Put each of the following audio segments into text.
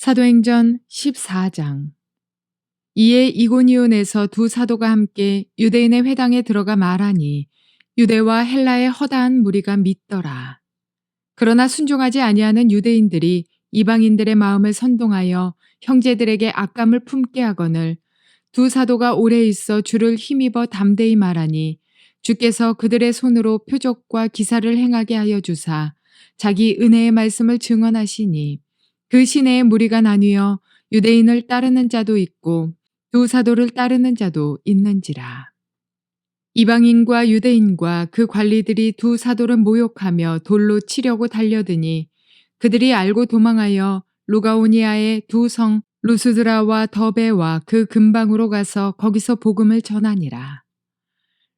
사도행전 14장. 이에 이고니온에서 두 사도가 함께 유대인의 회당에 들어가 말하니 유대와 헬라의 허다한 무리가 믿더라. 그러나 순종하지 아니하는 유대인들이 이방인들의 마음을 선동하여 형제들에게 악감을 품게 하거늘 두 사도가 오래 있어 주를 힘입어 담대히 말하니 주께서 그들의 손으로 표적과 기사를 행하게 하여 주사 자기 은혜의 말씀을 증언하시니 그 시내의 무리가 나뉘어 유대인을 따르는 자도 있고 두 사도를 따르는 자도 있는지라. 이방인과 유대인과 그 관리들이 두 사도를 모욕하며 돌로 치려고 달려드니 그들이 알고 도망하여 루가오니아의 두 성 루스드라와 더베와 그 근방으로 가서 거기서 복음을 전하니라.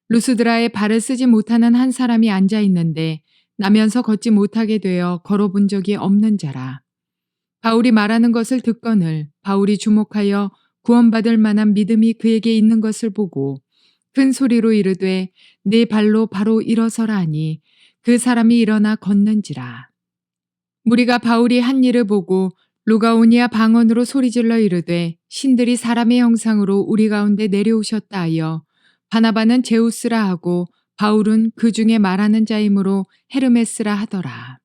루스드라에 발을 쓰지 못하는 한 사람이 앉아 있는데 나면서 걷지 못하게 되어 걸어본 적이 없는 자라. 바울이 말하는 것을 듣거늘 바울이 주목하여 구원받을 만한 믿음이 그에게 있는 것을 보고 큰 소리로 이르되 네 발로 바로 일어서라 하니 그 사람이 일어나 걷는지라. 무리가 바울이 한 일을 보고 루가오니아 방언으로 소리질러 이르되 신들이 사람의 형상으로 우리 가운데 내려오셨다 하여 바나바는 제우스라 하고 바울은 그 중에 말하는 자이므로 헤르메스라 하더라.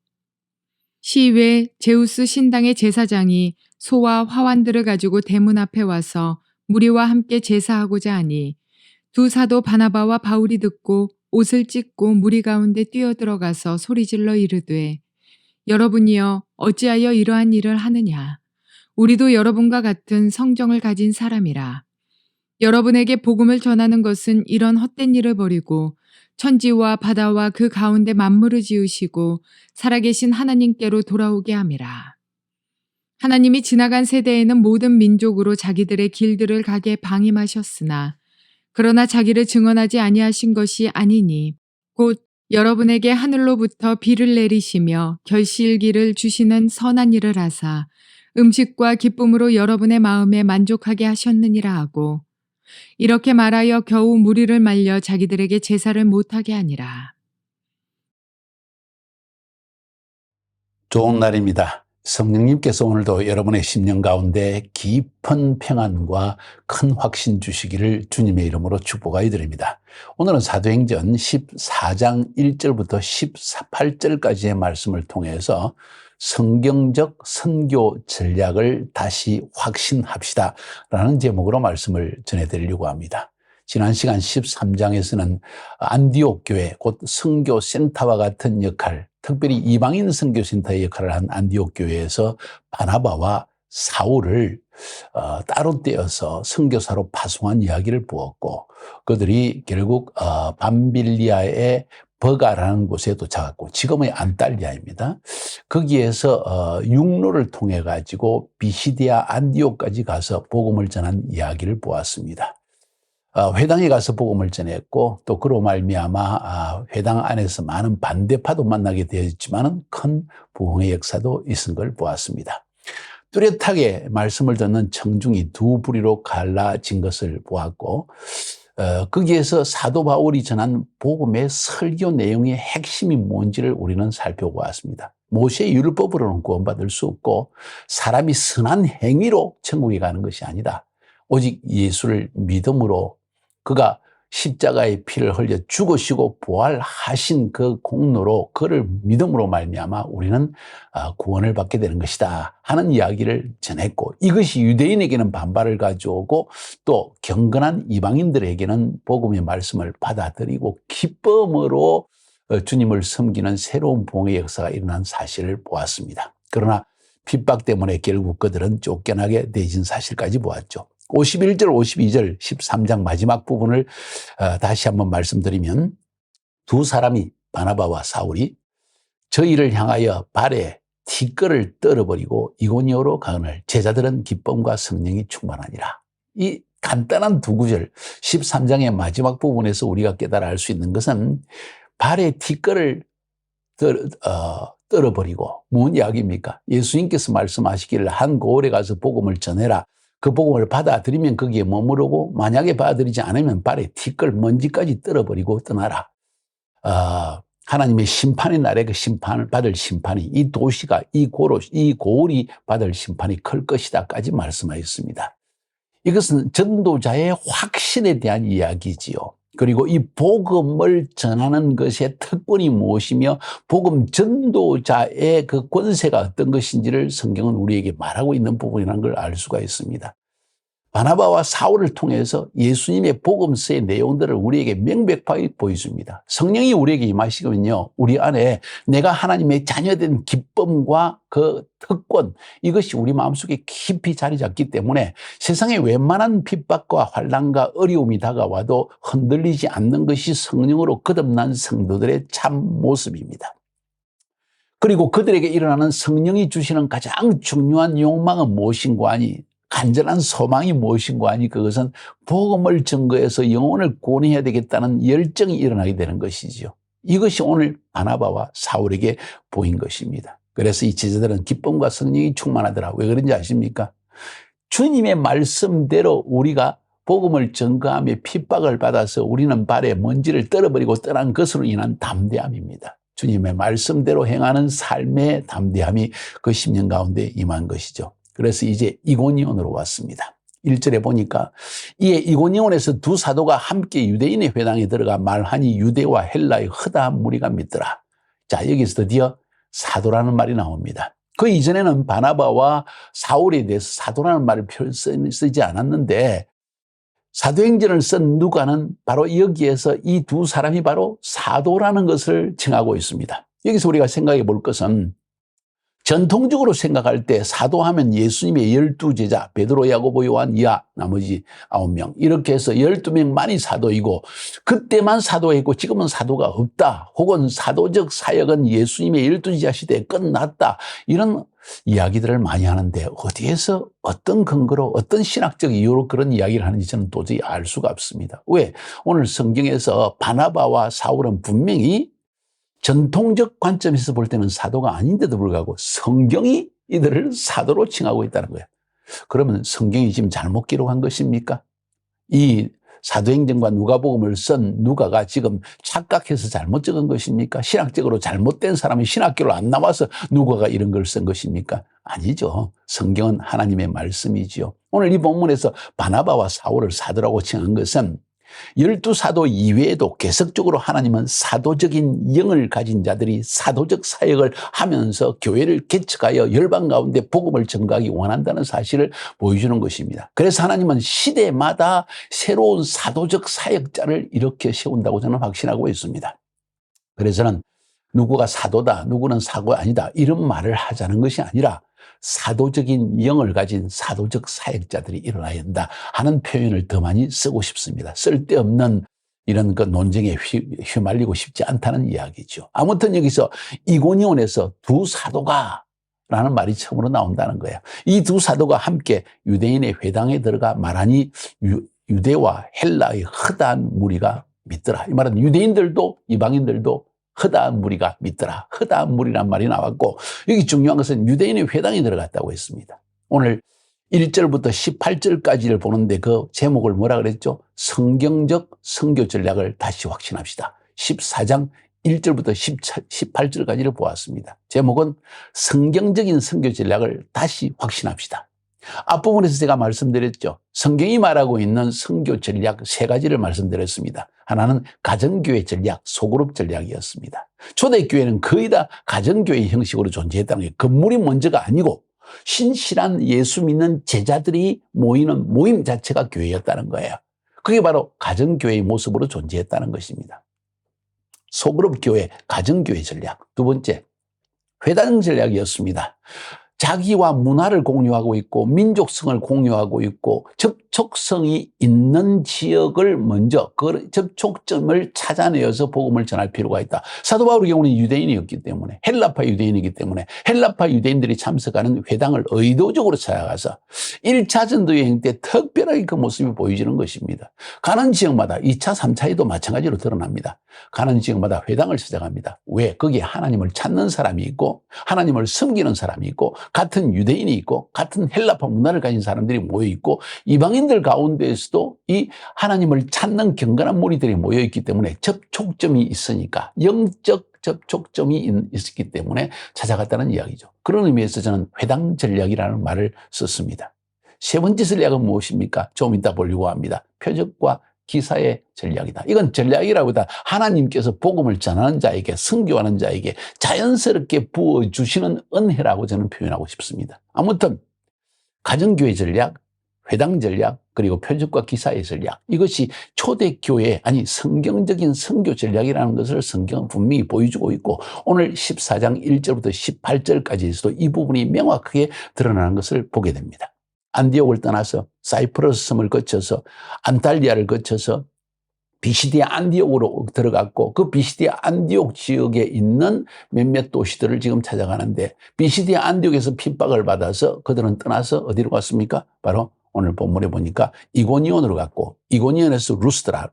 시외 제우스 신당의 제사장이 소와 화환들을 가지고 대문 앞에 와서 무리와 함께 제사하고자 하니 두 사도 바나바와 바울이 듣고 옷을 찢고 무리 가운데 뛰어들어가서 소리질러 이르되 여러분이여 어찌하여 이러한 일을 하느냐. 우리도 여러분과 같은 성정을 가진 사람이라. 여러분에게 복음을 전하는 것은 이런 헛된 일을 버리고 천지와 바다와 그 가운데 만물을 지으시고 살아계신 하나님께로 돌아오게 함이라. 하나님이 지나간 세대에는 모든 민족으로 자기들의 길들을 가게 방임하셨으나 그러나 자기를 증언하지 아니하신 것이 아니니 곧 여러분에게 하늘로부터 비를 내리시며 결실기를 주시는 선한 일을 하사 음식과 기쁨으로 여러분의 마음에 만족하게 하셨느니라 하고 이렇게 말하여 겨우 무리를 말려 자기들에게 제사를 못하게 하니라. 좋은 날입니다. 성령님께서 오늘도 여러분의 심령 가운데 깊은 평안과 큰 확신 주시기를 주님의 이름으로 축복하여 드립니다. 오늘은 사도행전 14장 1절부터 18절까지의 말씀을 통해서 성경적 선교 전략을 다시 확신합시다 라는 제목으로 말씀을 전해드리려고 합니다. 지난 시간 13장에서는 안디옥 교회, 곧 선교센터와 같은 역할, 특별히 이방인 선교센터의 역할을 한 안디옥 교회에서 바나바와 사울을 따로 떼어서 선교사로 파송한 이야기를 보았고, 그들이 결국 밤빌리아의 버가라는 곳에 도착했고, 지금의 안달리아입니다. 거기에서 육로를 통해 가지고 비시디아 안디옥까지 가서 복음을 전한 이야기를 보았습니다. 회당에 가서 복음을 전했고 또 그로 말미암아 회당 안에서 많은 반대파도 만나게 되었지만 큰 부흥의 역사도 있은 걸 보았습니다. 뚜렷하게 말씀을 듣는 청중이 두 부리로 갈라진 것을 보았고 거기에서 사도 바울이 전한 복음의 설교 내용의 핵심이 뭔지를 우리는 살펴보았습니다. 모세의 율법으로는 구원받을 수 없고 사람이 선한 행위로 천국에 가는 것이 아니다. 오직 예수를 믿음으로 그가 십자가의 피를 흘려 죽으시고 부활하신 그 공로로 그를 믿음으로 말미암아 우리는 구원을 받게 되는 것이다 하는 이야기를 전했고, 이것이 유대인에게는 반발을 가져오고 또 경건한 이방인들에게는 복음의 말씀을 받아들이고 기쁨으로 주님을 섬기는 새로운 부흥의 역사가 일어난 사실을 보았습니다. 그러나 핍박 때문에 결국 그들은 쫓겨나게 되진 사실까지 보았죠. 51절, 52절, 13장 마지막 부분을 다시 한번 말씀드리면 두 사람이 바나바와 사울이 저희를 향하여 발에 티끌을 떨어버리고 이고니오로 가거늘 제자들은 기쁨과 성령이 충만하니라. 이 간단한 두 구절 13장의 마지막 부분에서 우리가 깨달아 알 수 있는 것은 발에 티끌을 떨어버리고 무슨 이야기입니까? 예수님께서 말씀하시기를 한 고을에 가서 복음을 전해라. 그 복음을 받아들이면 거기에 머무르고 만약에 받아들이지 않으면 발에 티끌 먼지까지 떨어버리고 떠나라. 하나님의 심판의 날에 그 심판을 받을 심판이 이 도시가 이 고을이 받을 심판이 클 것이다까지 말씀하였습니다. 이것은 전도자의 확신에 대한 이야기지요. 그리고 이 복음을 전하는 것의 특권이 무엇이며 복음 전도자의 그 권세가 어떤 것인지를 성경은 우리에게 말하고 있는 부분이라는 걸 알 수가 있습니다. 바나바와 사울을 통해서 예수님의 복음서의 내용들을 우리에게 명백하게 보여줍니다. 성령이 우리에게 임하시면요, 우리 안에 내가 하나님의 자녀된 기쁨과 그 특권, 이것이 우리 마음속에 깊이 자리 잡기 때문에 세상에 웬만한 핍박과 환난과 어려움이 다가와도 흔들리지 않는 것이 성령으로 거듭난 성도들의 참 모습입니다. 그리고 그들에게 일어나는 성령이 주시는 가장 중요한 욕망은 무엇인가 하니, 간절한 소망이 무엇인가 하니, 그것은 복음을 증거해서 영혼을 구원해야 되겠다는 열정이 일어나게 되는 것이지요. 이것이 오늘 바나바와 사울에게 보인 것입니다. 그래서 이 제자들은 기쁨과 성령이 충만하더라. 왜 그런지 아십니까? 주님의 말씀대로 우리가 복음을 증거하며 핍박을 받아서 우리는 발에 먼지를 떨어버리고 떠난 것으로 인한 담대함입니다. 주님의 말씀대로 행하는 삶의 담대함이 그 10년 가운데 임한 것이죠. 그래서 이제 이고니온으로 왔습니다. 1절에 보니까 이에 이고니온에서 두 사도가 함께 유대인의 회당에 들어가 말하니 유대와 헬라의 허다한 무리가 믿더라. 자, 여기서 드디어 사도라는 말이 나옵니다. 그 이전에는 바나바와 사울에 대해서 사도라는 말을 쓰지 않았는데, 사도행전을 쓴 누가는 바로 여기에서 이 두 사람이 바로 사도라는 것을 칭하고 있습니다. 여기서 우리가 생각해 볼 것은, 전통적으로 생각할 때 사도하면 예수님의 12제자 베드로, 야고보, 요한, 이하 나머지 9명 이렇게 해서 12명만이 사도이고 그때만 사도했고 지금은 사도가 없다, 혹은 사도적 사역은 예수님의 12제자 시대에 끝났다, 이런 이야기들을 많이 하는데 어디에서 어떤 근거로 어떤 신학적 이유로 그런 이야기를 하는지 저는 도저히 알 수가 없습니다. 왜? 오늘 성경에서 바나바와 사울은 분명히 전통적 관점에서 볼 때는 사도가 아닌데도 불구하고 성경이 이들을 사도로 칭하고 있다는 거예요. 그러면 성경이 지금 잘못 기록한 것입니까? 이 사도행전과 누가복음을 쓴 누가가 지금 착각해서 잘못 적은 것입니까? 신학적으로 잘못된 사람이 신학교로 안 나와서 누가가 이런 걸 쓴 것입니까? 아니죠. 성경은 하나님의 말씀이지요. 오늘 이 본문에서 바나바와 사울을 사도라고 칭한 것은 12사도 이외에도 계속적으로 하나님은 사도적인 영을 가진 자들이 사도적 사역을 하면서 교회를 개척하여 열방 가운데 복음을 전가하기 원한다는 사실을 보여주는 것입니다. 그래서 하나님은 시대마다 새로운 사도적 사역자를 이렇게 세운다고 저는 확신하고 있습니다. 그래서는 누구가 사도다, 누구는 사도가 아니다, 이런 말을 하자는 것이 아니라 사도적인 영을 가진 사도적 사역자들이 일어나야 한다 하는 표현을 더 많이 쓰고 싶습니다. 쓸데없는 이런 그 논쟁에 휘말리고 싶지 않다는 이야기죠. 아무튼 여기서 이고니온에서 두 사도가 라는 말이 처음으로 나온다는 거예요. 이 두 사도가 함께 유대인의 회당에 들어가 말하니 유대와 헬라의 허다한 무리가 믿더라. 이 말은 유대인들도 이방인들도 허다한 무리가 믿더라. 허다한 무리란 말이 나왔고, 여기 중요한 것은 유대인의 회당에 들어갔다고 했습니다. 오늘 1절부터 18절까지를 보는데 그 제목을 뭐라 그랬죠? 성경적 선교 전략을 다시 확신합시다. 14장 1절부터 18절까지를 보았습니다. 제목은 성경적인 선교 전략을 다시 확신합시다. 앞부분에서 제가 말씀드렸죠. 성경이 말하고 있는 선교 전략 3가지를 말씀드렸습니다. 하나는 가정교회 전략, 소그룹 전략이었습니다. 초대교회는 거의 다 가정교회 형식으로 존재했다는 게, 건물이 먼저가 아니고 신실한 예수 믿는 제자들이 모이는 모임 자체가 교회였다는 거예요. 그게 바로 가정교회의 모습으로 존재했다는 것입니다. 소그룹 교회, 가정교회 전략. 두 번째, 회당 전략이었습니다. 자기와 문화를 공유하고 있고 민족성을 공유하고 있고 접촉성이 있는 지역을 먼저 그 접촉점을 찾아내어서 복음을 전할 필요가 있다. 사도 바울의 경우는 유대인이었기 때문에, 헬라파 유대인이기 때문에 헬라파 유대인들이 참석하는 회당을 의도적으로 찾아가서 1차 전도 여행 때 특별하게 그 모습이 보여지는 것입니다. 가는 지역마다 2차, 3차에도 마찬가지로 드러납니다. 가는 지역마다 회당을 찾아갑니다. 왜? 거기에 하나님을 찾는 사람이 있고 하나님을 섬기는 사람이 있고 같은 유대인이 있고 같은 헬라파 문화를 가진 사람들이 모여 있고 이방인들 가운데에서도 이 하나님을 찾는 경건한 무리들이 모여 있기 때문에 접촉점이 있으니까 영적 접촉점이 있었기 때문에 찾아갔다는 이야기죠. 그런 의미에서 저는 회당 전략이라는 말을 썼습니다. 세 번째 전략은 무엇입니까? 좀 이따 보려고 합니다. 표적과 기사의 전략이다. 이건 전략이라기보다 하나님께서 복음을 전하는 자에게, 선교하는 자에게 자연스럽게 부어주시는 은혜라고 저는 표현하고 싶습니다. 아무튼 가정교회 전략, 회당 전략, 그리고 표적과 기사의 전략, 이것이 초대교회, 아니 성경적인 선교 전략이라는 것을 성경은 분명히 보여주고 있고, 오늘 14장 1절부터 18절까지에서도 이 부분이 명확하게 드러나는 것을 보게 됩니다. 안디옥을 떠나서 사이프러스 섬을 거쳐서 안탈리아를 거쳐서 비시디아 안디옥으로 들어갔고, 그 비시디아 안디옥 지역에 있는 몇몇 도시들을 지금 찾아가는데, 비시디아 안디옥에서 핍박을 받아서 그들은 떠나서 어디로 갔습니까? 바로 오늘 본문에 보니까 이고니온으로 갔고, 이고니온에서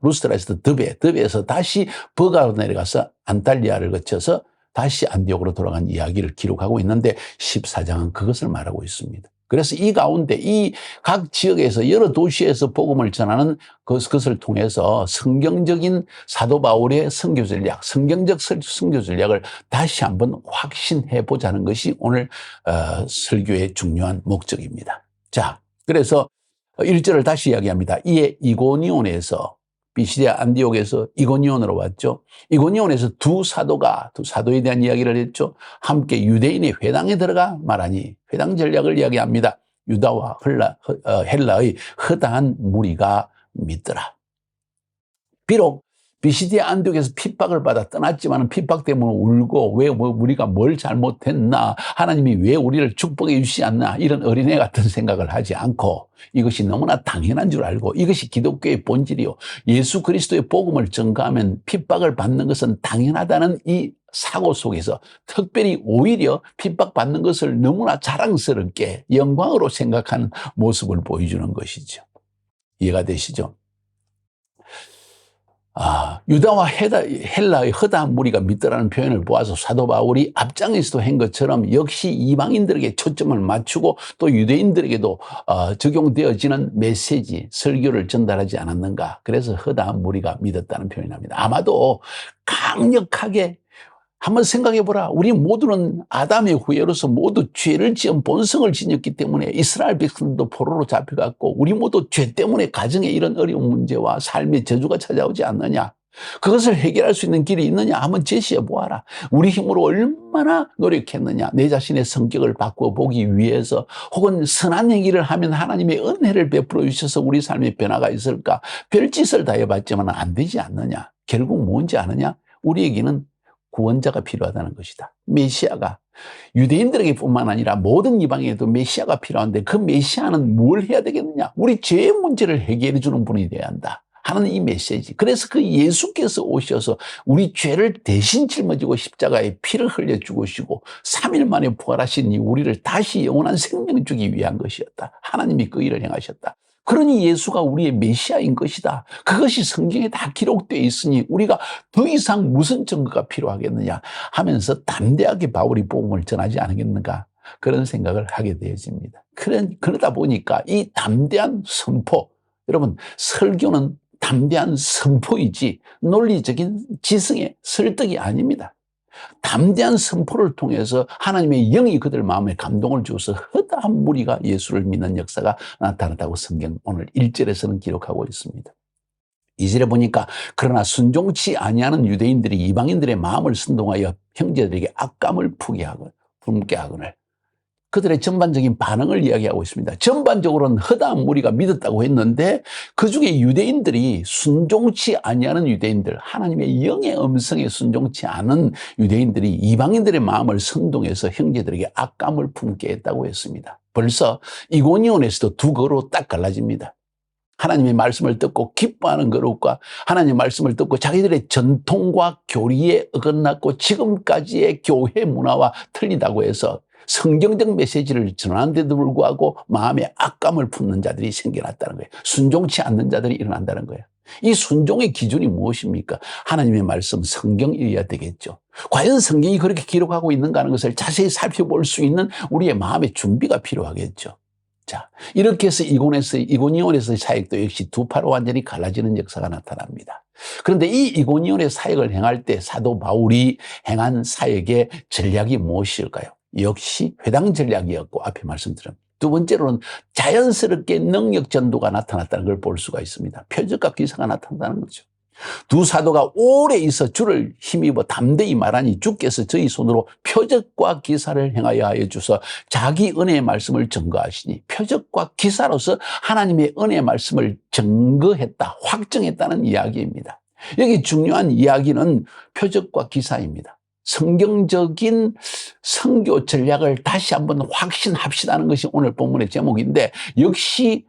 루스드라에서 드베에서 다시 버가로 내려가서 안탈리아를 거쳐서 다시 안디옥으로 돌아간 이야기를 기록하고 있는데, 14장은 그것을 말하고 있습니다. 그래서 이 가운데 이 각 지역에서 여러 도시에서 복음을 전하는 그것을 통해서 성경적인 사도 바울의 선교 전략, 성경적 선교 전략을 다시 한번 확신해 보자는 것이 오늘 설교의 중요한 목적입니다. 자, 그래서 1절을 다시 이야기합니다. 이에 이고니온에서, 비시디아 안디옥에서 이고니온으로 왔죠. 이고니온에서 두 사도에 대한 이야기를 했죠. 함께 유대인의 회당에 들어가 말하니, 회당 전략을 이야기합니다. 유다와 헬라의 허다한 무리가 믿더라. 비록 비시디아 안디옥에서 핍박을 받아 떠났지만 핍박 때문에 울고, 왜 우리가 뭘 잘못했나, 하나님이 왜 우리를 축복해 주시지 않나, 이런 어린애 같은 생각을 하지 않고, 이것이 너무나 당연한 줄 알고, 이것이 기독교의 본질이요, 예수 그리스도의 복음을 전가하면 핍박을 받는 것은 당연하다는 이 사고 속에서 특별히 오히려 핍박받는 것을 너무나 자랑스럽게 영광으로 생각하는 모습을 보여주는 것이죠. 이해가 되시죠? 유다와 헬라의 허다한 무리가 믿더라는 표현을 보아서 사도 바울이 앞장에서도 한 것처럼 역시 이방인들에게 초점을 맞추고 또 유대인들에게도 적용되어지는 메시지, 설교를 전달하지 않았는가. 그래서 허다한 무리가 믿었다는 표현합니다. 아마도 강력하게 한번 생각해보라. 우리 모두는 아담의 후예로서 모두 죄를 지은 본성을 지녔기 때문에 이스라엘 백성들도 포로로 잡혀갔고, 우리 모두 죄 때문에 가정에 이런 어려운 문제와 삶의 저주가 찾아오지 않느냐. 그것을 해결할 수 있는 길이 있느냐 한번 제시해 보아라. 우리 힘으로 얼마나 노력했느냐. 내 자신의 성격을 바꿔보기 위해서, 혹은 선한 행위를 하면 하나님의 은혜를 베풀어 주셔서 우리 삶에 변화가 있을까. 별짓을 다 해봤지만 안 되지 않느냐. 결국 뭔지 아느냐. 우리에게는 구원자가 필요하다는 것이다. 메시아가 유대인들에게 뿐만 아니라 모든 이방인에도 메시아가 필요한데, 그 메시아는 뭘 해야 되겠느냐. 우리 죄의 문제를 해결해 주는 분이 돼야 한다 하는 이 메시지. 그래서 그 예수께서 오셔서 우리 죄를 대신 짊어지고 십자가에 피를 흘려 죽으시고 3일 만에 부활하신 이 우리를 다시 영원한 생명을 주기 위한 것이었다. 하나님이 그 일을 행하셨다. 그러니 예수가 우리의 메시아인 것이다. 그것이 성경에 다 기록되어 있으니 우리가 더 이상 무슨 증거가 필요하겠느냐 하면서 담대하게 바울이 복음을 전하지 않겠는가, 그런 생각을 하게 되어집니다. 그러다 보니까 이 담대한 선포, 여러분 설교는 담대한 선포이지 논리적인 지성의 설득이 아닙니다. 담대한 선포를 통해서 하나님의 영이 그들 마음에 감동을 주어서 허다한 무리가 예수를 믿는 역사가 나타났다고 성경 오늘 1절에서는 기록하고 있습니다. 2절에 보니까 그러나 순종치 아니하는 유대인들이 이방인들의 마음을 선동하여 형제들에게 악감을 품게 하거늘, 그들의 전반적인 반응을 이야기하고 있습니다. 전반적으로는 허다한 무리가 믿었다고 했는데, 그 중에 유대인들이 순종치 아니하는 유대인들, 하나님의 영의 음성에 순종치 않은 유대인들이 이방인들의 마음을 선동해서 형제들에게 악감을 품게 했다고 했습니다. 벌써 이고니온에서도 두 거로 딱 갈라집니다. 하나님의 말씀을 듣고 기뻐하는 그룹과 하나님의 말씀을 듣고 자기들의 전통과 교리에 어긋났고 지금까지의 교회 문화와 틀리다고 해서 성경적 메시지를 전하는데도 불구하고 마음에 악감을 품는 자들이 생겨났다는 거예요. 순종치 않는 자들이 일어난다는 거예요. 이 순종의 기준이 무엇입니까? 하나님의 말씀, 성경이어야 되겠죠. 과연 성경이 그렇게 기록하고 있는가 하는 것을 자세히 살펴볼 수 있는 우리의 마음의 준비가 필요하겠죠. 자, 이렇게 해서 이고니온에서의 사역도 역시 두 파로 완전히 갈라지는 역사가 나타납니다. 그런데 이 이고니온의 사역을 행할 때 사도 바울이 행한 사역의 전략이 무엇일까요? 역시 회당 전략이었고, 앞에 말씀드린 두 번째로는 자연스럽게 능력 전도가 나타났다는 걸 볼 수가 있습니다. 표적과 기사가 나타난다는 거죠. 두 사도가 오래 있어 주를 힘입어 담대히 말하니 주께서 저희 손으로 표적과 기사를 행하여 하여 주서 자기 은혜의 말씀을 증거하시니, 표적과 기사로서 하나님의 은혜의 말씀을 증거했다, 확정했다는 이야기입니다. 여기 중요한 이야기는 표적과 기사입니다. 성경적인 선교 전략을 다시 한번 확신합시다는 것이 오늘 본문의 제목인데, 역시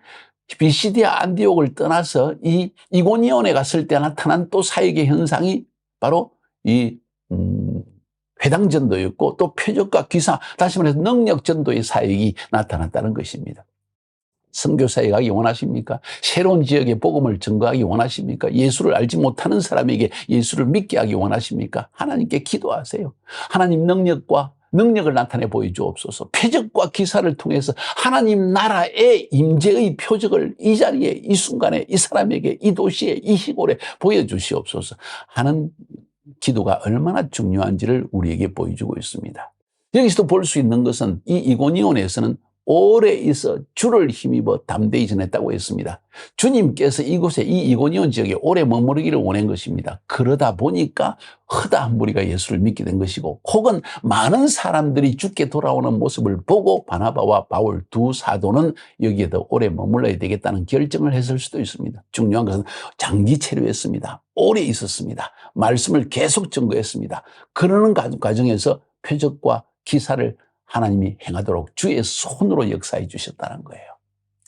비시디아 안디옥을 떠나서 이 이고니온에 갔을 때 나타난 또 사역의 현상이 바로 이 회당 전도였고, 또 표적과 기사, 다시 말해서 능력 전도의 사역이 나타났다는 것입니다. 선교 사역하기 원하십니까? 새로운 지역에 복음을 증거하기 원하십니까? 예수를 알지 못하는 사람에게 예수를 믿게 하기 원하십니까? 하나님께 기도하세요. 하나님 능력을 나타내 보여주옵소서. 표적과 기사를 통해서 하나님 나라의 임재의 표적을 이 자리에, 이 순간에, 이 사람에게, 이 도시에, 이 시골에 보여주시옵소서 하는 기도가 얼마나 중요한지를 우리에게 보여주고 있습니다. 여기서도 볼 수 있는 것은 이 이고니온에서는 오래 있어 주를 힘입어 담대히 전했다고 했습니다. 주님께서 이곳에, 이 이고니온 지역에 오래 머무르기를 원한 것입니다. 그러다 보니까 허다한 무리가 예수를 믿게 된 것이고, 혹은 많은 사람들이 주께 돌아오는 모습을 보고 바나바와 바울 두 사도는 여기에 더 오래 머물러야 되겠다는 결정을 했을 수도 있습니다. 중요한 것은 장기 체류했습니다. 오래 있었습니다. 말씀을 계속 증거했습니다. 그러는 과정에서 표적과 기사를 하나님이 행하도록 주의 손으로 역사해 주셨다는 거예요.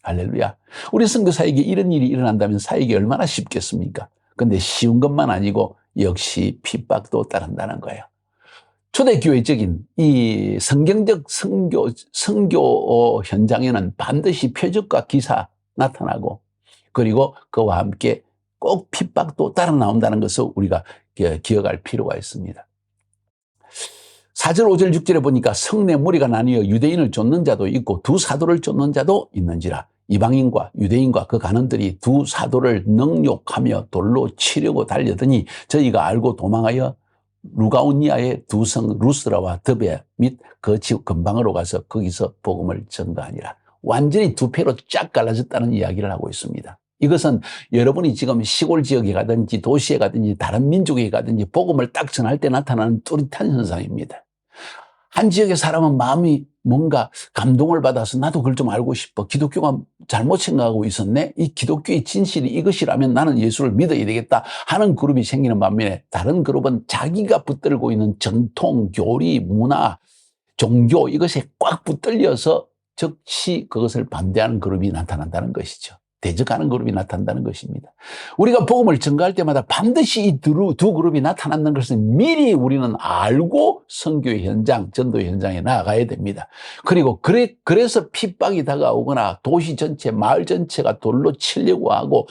할렐루야. 우리 선교사에게 이런 일이 일어난다면 사역이 얼마나 쉽겠습니까? 근데 쉬운 것만 아니고 역시 핍박도 따른다는 거예요. 초대교회적인 이 성경적 선교 현장에는 반드시 표적과 기사 나타나고, 그리고 그와 함께 꼭 핍박도 따라 나온다는 것을 우리가 기억할 필요가 있습니다. 4절, 5절, 6절에 보니까 성내 무리가 나뉘어 유대인을 쫓는 자도 있고 두 사도를 쫓는 자도 있는지라. 이방인과 유대인과 그 간원들이 두 사도를 능욕하며 돌로 치려고 달려더니 저희가 알고 도망하여 루가오니아의 두 성 루스라와 드베 및 그 지역 근방으로 가서 거기서 복음을 전가하니라. 완전히 두 패로 쫙 갈라졌다는 이야기를 하고 있습니다. 이것은 여러분이 지금 시골 지역에 가든지 도시에 가든지 다른 민족에 가든지 복음을 딱 전할 때 나타나는 뚜렷한 현상입니다. 한 지역의 사람은 마음이 뭔가 감동을 받아서 나도 그걸 좀 알고 싶어. 기독교가 잘못 생각하고 있었네. 이 기독교의 진실이 이것이라면 나는 예수를 믿어야 되겠다 하는 그룹이 생기는 반면에, 다른 그룹은 자기가 붙들고 있는 전통, 교리, 문화, 종교, 이것에 꽉 붙들려서 즉시 그것을 반대하는 그룹이 나타난다는 것이죠. 대적하는 그룹이 나타난다는 것입니다. 우리가 복음을 전가할 때마다 반드시 이 두 그룹이 나타나는 것을 미리 우리는 알고 선교의 현장, 전도의 현장에 나아가야 됩니다. 그리고 그래서 핍박이 다가오거나 도시 전체, 마을 전체가 돌로 치려고 하고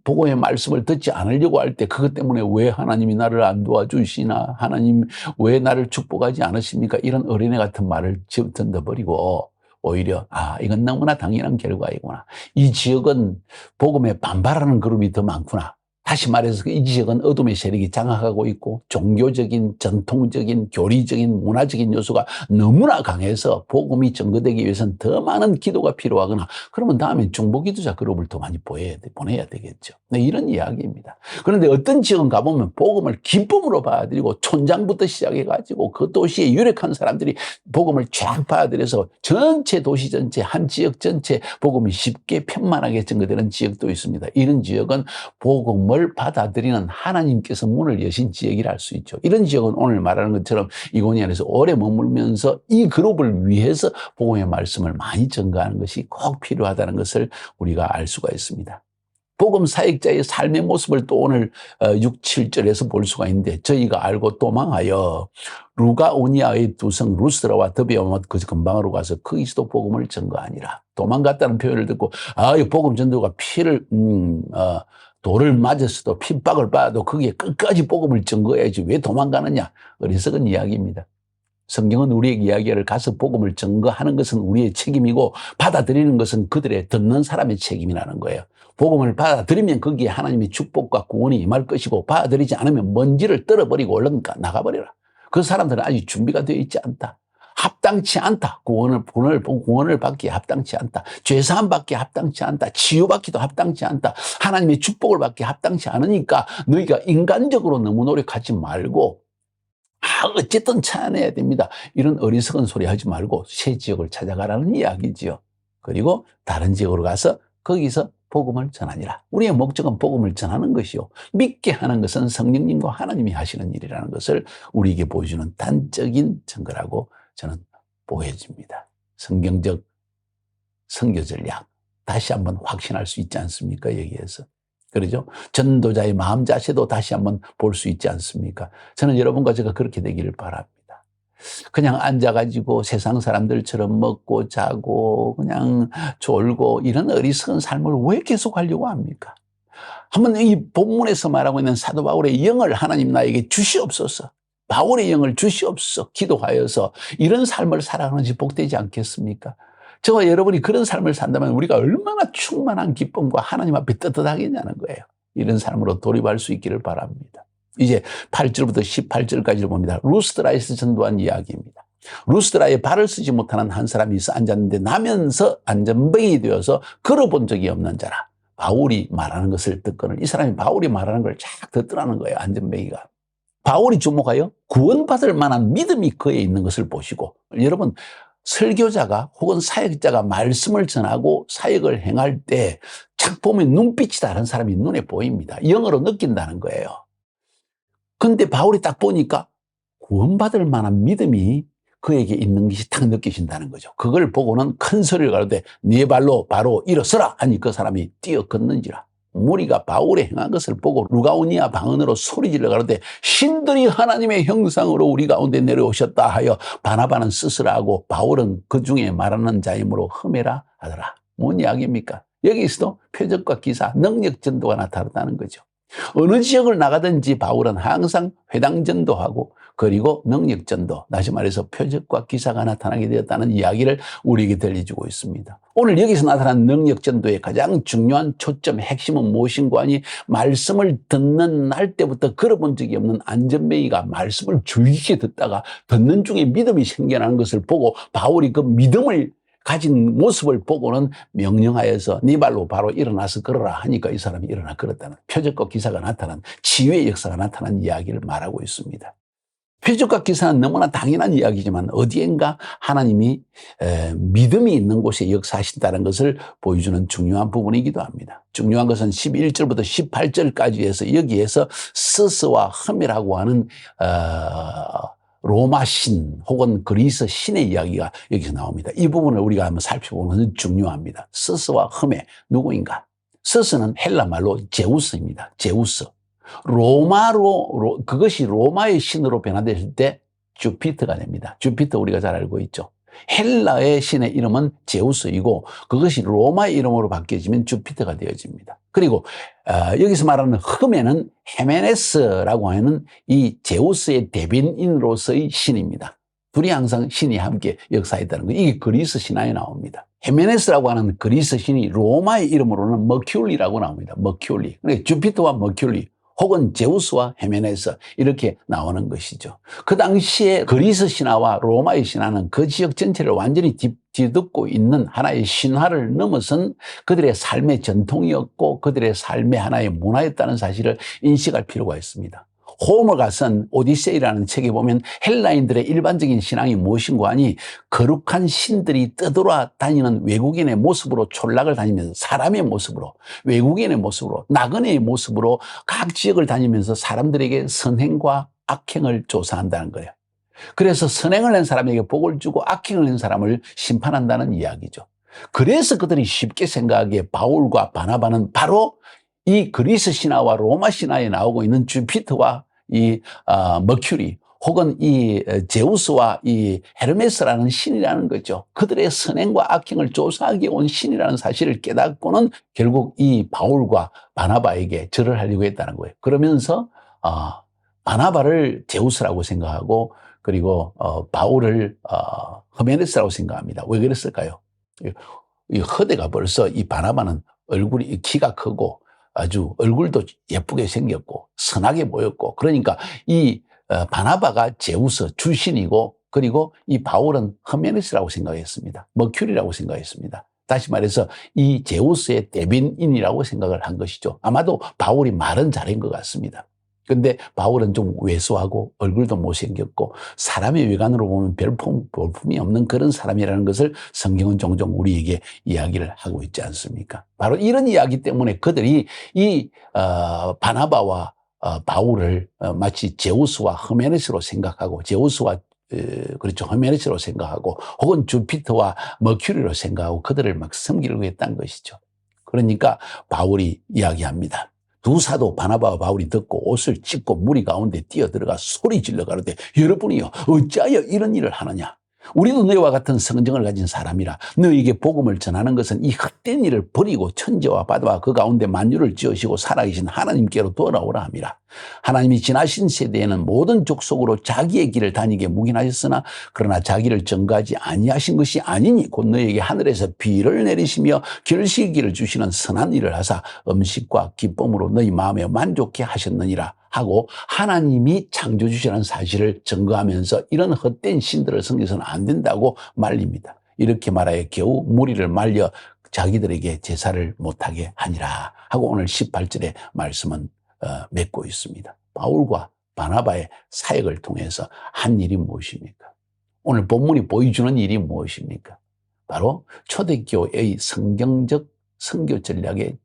복음의 말씀을 듣지 않으려고 할 때, 그것 때문에 왜 하나님이 나를 안 도와주시나, 하나님 왜 나를 축복하지 않으십니까, 이런 어린애 같은 말을 던져버리고 오히려 이건 너무나 당연한 결과이구나. 이 지역은 복음에 반발하는 그룹이 더 많구나. 다시 말해서 이 지역은 어둠의 세력이 장악하고 있고 종교적인, 전통적인, 교리적인, 문화적인 요소가 너무나 강해서 복음이 전거되기 위해서는 더 많은 기도가 필요하거나, 그러면 다음엔 중보기도자 그룹을 더 많이 보내야 되겠죠. 네, 이런 이야기입니다. 그런데 어떤 지역은 가보면 복음을 기쁨으로 받아들이고 촌장부터 시작해가지고 그 도시에 유력한 사람들이 복음을 쫙 받아들여서 전체 도시 전체, 한 지역 전체 복음이 쉽게 편만하게 전거되는 지역도 있습니다. 이런 지역은 복음을 받아들이는 하나님께서 문을 여신 지역이라 할 수 있죠. 이런 지역은 오늘 말하는 것처럼 이고니온에서 오래 머물면서 이 그룹을 위해서 복음의 말씀을 많이 전가하는 것이 꼭 필요하다는 것을 우리가 알 수가 있습니다. 복음 사역자의 삶의 모습을 또 오늘 6, 7절에서 볼 수가 있는데, 저희가 알고 도망하여 루가오니아의 두 성 루스라와 드베와 그 근방으로 가서 거기서도 복음을 전가하니라. 도망갔다는 표현을 듣고 이 복음 전도가 돌을 맞았어도 핍박을 받아도 거기에 끝까지 복음을 전거해야지 왜 도망가느냐, 어리석은 이야기입니다. 성경은 우리에게 이야기를 가서 복음을 증거하는 것은 우리의 책임이고 받아들이는 것은 그들의 듣는 사람의 책임이라는 거예요. 복음을 받아들이면 거기에 하나님의 축복과 구원이 임할 것이고 받아들이지 않으면 먼지를 떨어버리고 얼른 나가버려라. 그 사람들은 아직 준비가 되어 있지 않다. 합당치 않다. 구원을 받기에 합당치 않다. 죄사함 받기에 합당치 않다. 치유받기도 합당치 않다. 하나님의 축복을 받기에 합당치 않으니까 너희가 인간적으로 너무 노력하지 말고 어쨌든 찾아내야 됩니다. 이런 어리석은 소리 하지 말고 새 지역을 찾아가라는 이야기지요. 그리고 다른 지역으로 가서 거기서 복음을 전하니라. 우리의 목적은 복음을 전하는 것이요. 믿게 하는 것은 성령님과 하나님이 하시는 일이라는 것을 우리에게 보여주는 단적인 증거라고 저는 보여집니다. 성경적 선교 전략 다시 한번 확신할 수 있지 않습니까? 여기에서. 그러죠? 전도자의 마음 자세도 다시 한번 볼 수 있지 않습니까? 저는 여러분과 제가 그렇게 되기를 바랍니다. 그냥 앉아가지고 세상 사람들처럼 먹고 자고 그냥 졸고 이런 어리석은 삶을 왜 계속 하려고 합니까? 한번 이 본문에서 말하고 있는 사도 바울의 영을 하나님 나에게 주시옵소서. 바울의 영을 주시옵소서 기도하여서 이런 삶을 살아가는 것이 복되지 않겠습니까? 저와 여러분이 그런 삶을 산다면 우리가 얼마나 충만한 기쁨과 하나님 앞에 떳떳하겠냐는 거예요. 이런 삶으로 돌입할 수 있기를 바랍니다. 이제 8절부터 18절까지를 봅니다. 루스드라에서 전도한 이야기입니다. 루스드라에 발을 쓰지 못하는 한 사람이 있어 앉았는데 나면서 안전병이 되어서 걸어본 적이 없는 자라. 바울이 말하는 것을 듣고는 이 사람이 바울이 말하는 걸 쫙 듣더라는 거예요. 안전병이가. 바울이 주목하여 구원받을 만한 믿음이 그에 있는 것을 보시고, 여러분 설교자가 혹은 사역자가 말씀을 전하고 사역을 행할 때 쫙 보면 눈빛이 다른 사람이 눈에 보입니다. 영어로 느낀다는 거예요. 근데 바울이 딱 보니까 구원받을 만한 믿음이 그에게 있는 것이 딱 느껴진다는 거죠. 그걸 보고는 큰 소리를 가로되 네 발로 바로 일어서라 하니 그 사람이 뛰어 걷는지라. 무리가 바울의 행한 것을 보고 루가오니아 방언으로 소리질러 가로되 신들이 하나님의 형상으로 우리 가운데 내려오셨다 하여 바나바는 스스로하고 바울은 그 중에 말하는 자이므로 흠해라 하더라. 뭔 이야기입니까? 여기서도 표적과 기사, 능력 전도가 나타났다는 거죠. 어느 지역을 나가든지 바울은 항상 회당 전도하고 그리고 능력 전도, 다시 말해서 표적과 기사가 나타나게 되었다는 이야기를 우리에게 들려주고 있습니다. 오늘 여기서 나타난 능력 전도의 가장 중요한 초점, 핵심은 무엇인고 하니 말씀을 듣는 날 때부터 걸어본 적이 없는 안전뱅이가 말씀을 줄기게 듣다가 듣는 중에 믿음이 생겨나는 것을 보고 바울이 그 믿음을 가진 모습을 보고는 명령하여서 네 발로 바로 일어나서 걸어라 하니까 이 사람이 일어나 걸었다는 표적과 기사가 나타난 치유의 역사가 나타난 이야기를 말하고 있습니다. 표적과 기사는 너무나 당연한 이야기지만 어디엔가 하나님이 믿음이 있는 곳에 역사하신다는 것을 보여주는 중요한 부분이기도 합니다. 중요한 것은 11절부터 18절까지 해서 여기에서 스스와 흠이라고 하는 로마 신 혹은 그리스 신의 이야기가 여기서 나옵니다. 이 부분을 우리가 한번 살펴보는 것은 중요합니다. 스스와 흠의 누구인가? 스스는 헬라 말로 제우스입니다. 제우스. 로마로 그것이 로마의 신으로 변화됐을 때 주피터가 됩니다. 주피터 우리가 잘 알고 있죠. 헬라의 신의 이름은 제우스이고 그것이 로마의 이름으로 바뀌어지면 주피터가 되어집니다. 그리고 여기서 말하는 흠에는 헤메네스라고 하는 이 제우스의 대변인으로서의 신입니다. 둘이 항상 신이 함께 역사했다는 거. 이게 그리스 신화에 나옵니다. 헤메네스라고 하는 그리스 신이 로마의 이름으로는 머큐리라고 나옵니다. 머큐리. 그러니까 주피터와 머큐리 혹은 제우스와 헤메네스 이렇게 나오는 것이죠. 그 당시에 그리스 신화와 로마의 신화는 그 지역 전체를 완전히 뒤덮고 있는 하나의 신화를 넘어선 그들의 삶의 전통이었고 그들의 삶의 하나의 문화였다는 사실을 인식할 필요가 있습니다. 호머가 쓴 오디세이라는 책에 보면 헬라인들의 일반적인 신앙이 무엇인고 하니 거룩한 신들이 떠돌아다니는 외국인의 모습으로 촌락을 다니면서 사람의 모습으로 외국인의 모습으로 나그네의 모습으로 각 지역을 다니면서 사람들에게 선행과 악행을 조사한다는 거예요. 그래서 선행을 한 사람에게 복을 주고 악행을 한 사람을 심판한다는 이야기죠. 그래서 그들이 쉽게 생각하기에 바울과 바나바는 바로 이 그리스 신화와 로마 신화에 나오고 있는 주피터와 이 머큐리 혹은 이 제우스와 이 헤르메스라는 신이라는 거죠. 그들의 선행과 악행을 조사하기 온 신이라는 사실을 깨닫고는 결국 이 바울과 바나바에게 절을 하려고 했다는 거예요. 그러면서 바나바를 제우스라고 생각하고 그리고 바울을 흐메네스라고 생각합니다. 왜 그랬을까요? 이 허대가 벌써 이 바나바는 얼굴이 키가 크고 아주 얼굴도 예쁘게 생겼고 선하게 보였고, 그러니까 이 바나바가 제우스 출신이고, 그리고 이 바울은 흐메네스라고 생각했습니다. 머큐리라고 생각했습니다. 다시 말해서 이 제우스의 대변인이라고 생각을 한 것이죠. 아마도 바울이 말은 잘한 것 같습니다. 근데 바울은 좀 왜소하고 얼굴도 못생겼고 사람의 외관으로 보면 볼품이 없는 그런 사람이라는 것을 성경은 종종 우리에게 이야기를 하고 있지 않습니까? 바로 이런 이야기 때문에 그들이 이 바나바와 바울을 마치 제우스와 흐메네스로 생각하고, 제우스와 그렇죠, 흐메네스로 생각하고, 혹은 주피터와 머큐리로 생각하고 그들을 막 섬기려고 했다는 것이죠. 그러니까 바울이 이야기합니다. 두 사도 바나바와 바울이 듣고 옷을 찢고 무리 가운데 뛰어들어가 소리 질러 가로되, 여러분이요 어찌하여 이런 일을 하느냐? 우리도 너희와 같은 성정을 가진 사람이라 너희에게 복음을 전하는 것은 이 헛된 일을 버리고 천지와 바다와 그 가운데 만유를 지으시고 살아계신 하나님께로 돌아오라 함이라. 하나님이 지나신 세대에는 모든 족속으로 자기의 길을 다니게 묵인하셨으나 그러나 자기를 전가하지 아니하신 것이 아니니 곧 너희에게 하늘에서 비를 내리시며 결실기를 주시는 선한 일을 하사 음식과 기쁨으로 너희 마음에 만족해 하셨느니라 하고, 하나님이 창조주시라는 사실을 증거하면서 이런 헛된 신들을 섬겨서는 안 된다고 말립니다. 이렇게 말하여 겨우 무리를 말려 자기들에게 제사를 못하게 하니라 하고 오늘 18절의 말씀은 맺고 있습니다. 바울과 바나바의 사역을 통해서 한 일이 무엇입니까? 오늘 본문이 보여주는 일이 무엇입니까? 바로 초대교회의 성경적 선교 전략의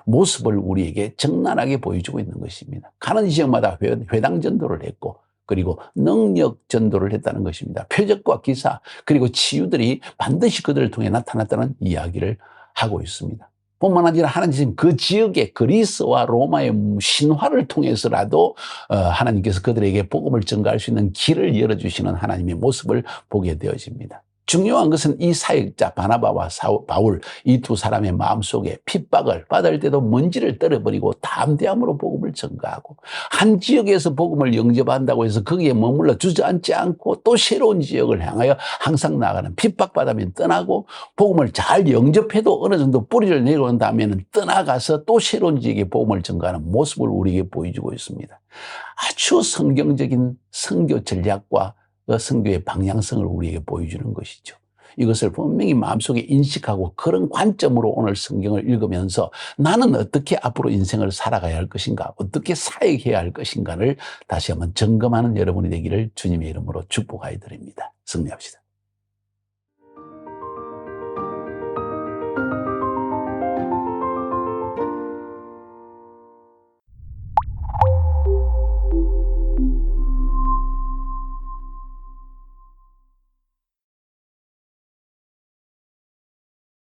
모습을 우리에게 적나라하게 보여주고 있는 것입니다. 가는 지역마다 회당 전도를 했고, 그리고 능력 전도를 했다는 것입니다. 표적과 기사, 그리고 치유들이 반드시 그들을 통해 나타났다는 이야기를 하고 있습니다. 뿐만 아니라 하나님 그 지역의 그리스와 로마의 신화를 통해서라도 하나님께서 그들에게 복음을 전가할 수 있는 길을 열어주시는 하나님의 모습을 보게 되어집니다. 중요한 것은 이 사역자 바나바와 바울, 이 두 사람의 마음속에 핍박을 받을 때도 먼지를 떨어버리고 담대함으로 복음을 전가하고, 한 지역에서 복음을 영접한다고 해서 거기에 머물러 주저앉지 않고 또 새로운 지역을 향하여 항상 나가는, 핍박받으면 떠나고 복음을 잘 영접해도 어느 정도 뿌리를 내려온 다음에는 떠나가서 또 새로운 지역에 복음을 전가하는 모습을 우리에게 보여주고 있습니다. 아주 성경적인 선교 전략과 그 선교의 방향성을 우리에게 보여주는 것이죠. 이것을 분명히 마음속에 인식하고 그런 관점으로 오늘 성경을 읽으면서 나는 어떻게 앞으로 인생을 살아가야 할 것인가, 어떻게 사역해야 할 것인가를 다시 한번 점검하는 여러분이 되기를 주님의 이름으로 축복하여 드립니다. 승리합시다.